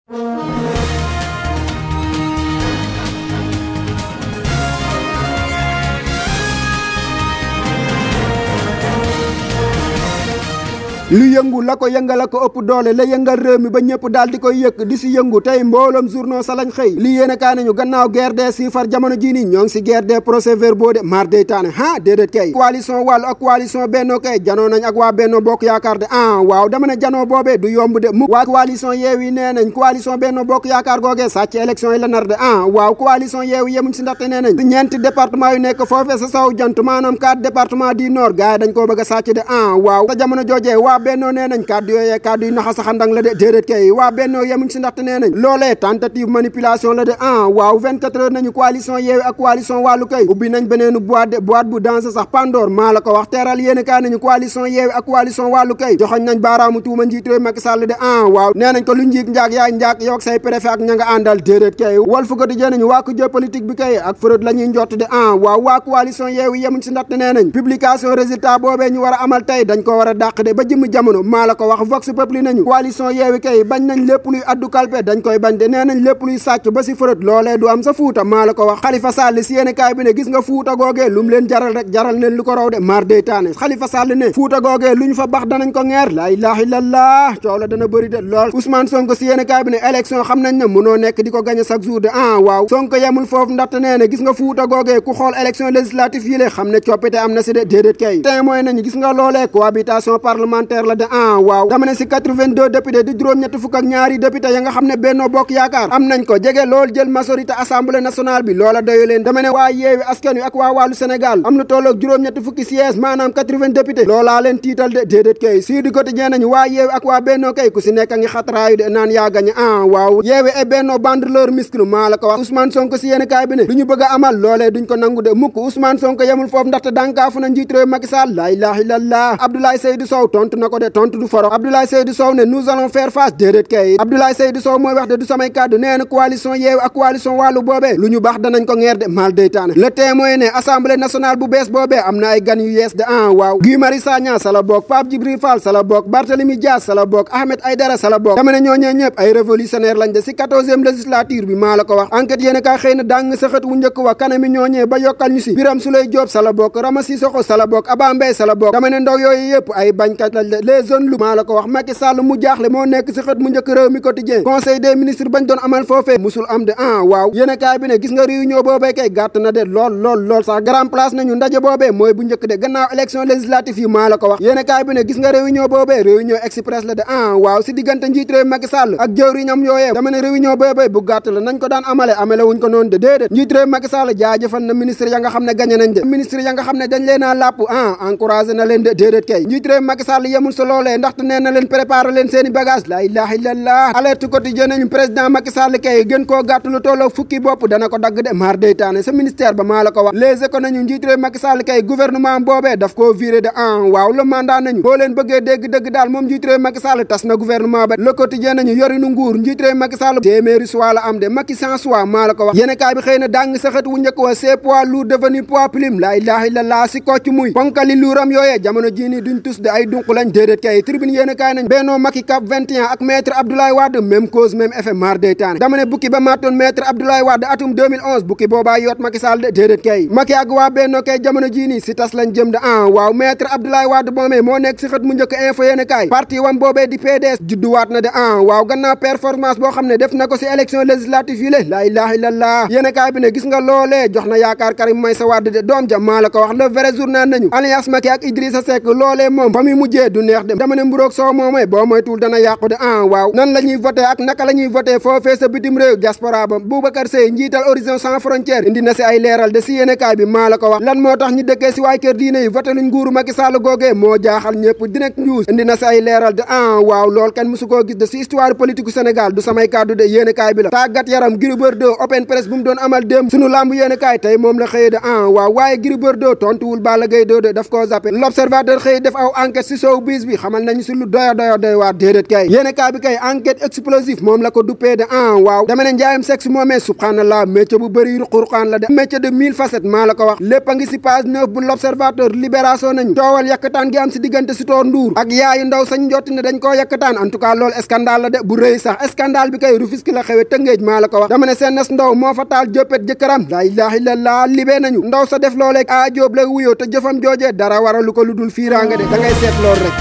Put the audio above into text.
lu yëngu la ko yëngal ko ëpp doole la yëngal réew mi ba ñëpp daal di koy yëkk di si yëngu tey mbooloom journaux sa lañ xëy li yéen a kaa nañu gannaaw guerre des chiffres jamono jii nii ñoo ngi si guerre des procès-verbaux de mar day taane déedéet kay coalition wàllu ak coalition Benno kay janoo nañ ak waa Benno Bokk Yaakaar de waaw dama ne janoo boobee du yomb de mukk waa coalition Yewwi nee nañ coalition Benno Bokk Yaakaar googee sàcc élection yi la nar de waaw coalition Yewwi yemuñ si ndaxte nee nañ si ñeenti département yu nekk foofee sa saw jant maanaam 4 département du nord gars yi dañ koo bëgg a sàcc de waaw sa jamono joojee waa Benno nee nañ kàddu yooyee kàddu yu naxa saxandang la de déedéet kay waa Benno yemuñ si ndaxte nee nañ loolee tentative manipulation la de waaw 24 heures nañu coalition Yewwi ak coalition wàllu kay ubbi nañ beneenu boîte bu danse sax Pandore maa la ko wax teeral yéen kaay nañu coalition Yewwi ak coalition wàllu kay joxoñ nañ baaraamu tuuma njiit réew Macky Sall de waaw nee nañ ko lu njiig njaag yaay njaag yow ak say préfet ak ña nga àndal déedéet kay Walf Quotidien nañu waa ko géopolitique bi kay ak fraude la ñuy njott de waaw waa coalition Yewwi yemuñ si ndaxte nee nañ publication résultat boobee ñu war a amal tey dañ ko war a dàq de ba jëmm jamono maa la ko wax Vox Populi nañu coalition Yewwi kay bañ nañ lépp luy addu kalpe dañ koy bañ de nee nañ lépp luy sàcc ba si fraude loolee du am sa Fuuta maa la ko wax Khalifa Sall si yéene kaay bi ne gis nga Fuuta googee lu mu leen jaral rek jaral neen lu ko raw de mar day taane Khalifa Sall ne Fuuta googee lu ñu fa bax danañ ko ngeer laa ilaaha illallah coow la dana bëri de lool Ousmane Sonko si yéene kaay bi ne élection xam nañ ne mënoo nekk di ko gagné chaque jour de waaw Sonko yemul foofu ndaxte nee na gis nga Fuuta googee ku xool élection législative yi le xam ne coppite am na si de déedéet kay te mooy nañu gis nga loolee cohabitation parlementaire la de waaw dama ne si 82 député di juróom-ñett fukk ak ñaari député ya nga xam ne Benno Bokk Yaakaar am nañ ko jege lool jël majorité assemblée nationale bi loola doyu leen dama ne waa Yewwi Askan Wi ak waa wàllu Sénégal am na tolloog juróom-ñett fukki siège maanaam 80 député loolaa leen tiital de déedéet kay sii di quotidien nañu waa Yewwi ak waa Benno kay ku si nekk a ngi xatraayu de naan yaa gañe waaw Yewwi et Benno bandent leur muscle maa la ko wax Ousmane Sonko si yéen kaay bi ne lu ñu bëgg a amal loolee duñ ko nangu de mukk Ousmane Sonko yemul foofu ndaxte dànkaafu na njiit réew Macky Sall la ilaha illallah Abdoulaye Seydou Sow tontu na ko de tontu du foro Abdoulaye Seydou Sow ne nous allons faire face déedéet kay Abdoulaye Seydou Sow mooy wax de du samay kàddu nee na coalition Yewwi ak coalition wàllu boobee lu ñu baax danañ ko ngeer de mal day taane le témoin ne assemblée nationale bu bees boobee am na ay gan yu yees de waaw Guy Marius Sagna sa la bokk Pape Djibril Fall sa la bokk Barthélémy Dias sa la bokk Ahmed Aïdara sa la bokk dama ne ñooñee ñëpp ay révolutionnaire lañ de si 14e législature bi maa la ko wax enquête yéen kaay xëy na dàng sa xët wu njëkk wa kanami ñooñee ba yokkal ñu si Birame Souleye Diop sa la bokk Rama Sissoko sa la bokk Aba Mbaye sa la bokk dama ne ndaw yooyu yëpp ay bañkat lañ de les zones lu maa la ko wax Macky Sall mu jaaxle moo nekk si xët mu njëkk réew mi quotidien conseil des ministres bañ doon amal foofee musul am de waaw yéen kaay bi ne gis nga réunion boobee kay gàtt na de lool sax grand place nañu ndaje boobee mooy bu njëkk de gannaaw élection législative yi maa la ko wax yéen kaay bi ne gis nga réunion boobee réunion express la de waaw si diggante njiit réew Macky Sall ak jëwriñam yooyee dama ne réunion boobee bu gàtt la nañ ko daan amale wuñ ko noonu de déedéet njiit réew Macky Sall jaajëfal na ministre ya nga xam ne gagné nañ de ministre ya nga xam ne dañ leen a làpp encouragé na leen de déedéet kay njiit réew Macky Sall yemul sa loolee ndaxte nee na leen préparé leen seeni bagage la ilaha illallah alerte quotidien nañu président Macky Sall kay gën koo gàtt lu tolloo fukki bopp dana ko dagg de mar day taane sa ministère ba maa la ko wax les éco nañu njiit réew Macky Sall kay gouvernement boobee daf koo viré de waaw le mandat nañu boo leen bëggee dégg dëgg daal moom njiit réew Macky Sall tas na gouvernement ba le quotidien nañu yorinu nguur njiit réew Macky Sall téeméeri soit la am de Macky sans soit maa la ko wax yéen kaay bi xëy na dàng sa xët wu njëkk wa c'est poids lourd devenu poids plume la ilaha illallah si kocc muy ponkali luuram yooyee jamono jii nii duñ tus de ay dunq lañ déedéet kay tribune yéen kaay nañ Benno Macky Cap 21 ak maître Abdoulaye Wade même cause même effet mar day taane dama ne bukki ba maatoon maître Abdoulaye Wade atum 2011 bukki boobaa yoot Macky Sall de déedéet kay Macky ak waa Benno kay jamono jii nii si tas lañ jëm de waaw maître Abdoulaye Wade moomee moo nekk si xët mu njëkk info yéen kaay parti wam boobee di PDS judduwaat na de waaw gannaaw performance boo xam ne def na ko si élection législative yi la ilaha illallah yéen kaay bi ne gis nga loolee jox na yaakaar Karim Meïssa Wade de doom ja maa la ko wax le vrai journal nañu alliance Macky ak Idrissa Seck loolee moom fa muy mujjee du neex de dama ne mburoog soo moomee boo moytuwul dana yàqu de waaw nan la ñuy voté ak naka la ñuy voté foofee sa bitim réew diaspora ba Boubacar Seye njiital Horizon Sans Frontières indi na si ay leeral de si yéene kaay bi maa la ko wax lan moo tax ñu dëkkee si waay kër diine yi voté luñ nguuru Macky Sall googee moo jaaxal ñëpp Direct News indi na si ay leeral de waaw lool kenn musu koo gis de si histoire politique Sénégal du samay kàddu de yéene kaay bi la tàggat yaram Gris Bordeaux open press bu mu doon amal démb sunu lamb yéene kaay tey moom la xëyee de waaw waaye Gris Bordeaux tontuwul Balla Gaye 2 de daf koo zappé l'observateur xëy def aw enquête si soow showbiz bi xamal nañu si lu doy waar déedéet kay yéene kaa bi kay enquête explosive moom la ko duppee de waaw dama ne njaayam sexe moomee subhanallah métier bu bëri ruqurqaan la de métier de 1000 facettes maa la ko wax lépp a ngi si page 9 bu l'observateur libération nañu coowal yakkataan gi am si diggante Sitor Ndour ak yaayu ndaw sañ njotti ne dañ koo yakkataan en tout cas loolu scandale la de bu rëy sax scandale bi kay Rufisque la xewe Tëngéej maa la ko wax dama ne seen nas ndaw moo fa taal jóppet jëkkëram laa ilaaha illallaah libee nañu ndaw sa def loolee a jóob la wuyoo te jëfam joojee dara waralu ko lu dul fiiraanga de da ngay seet loolu rek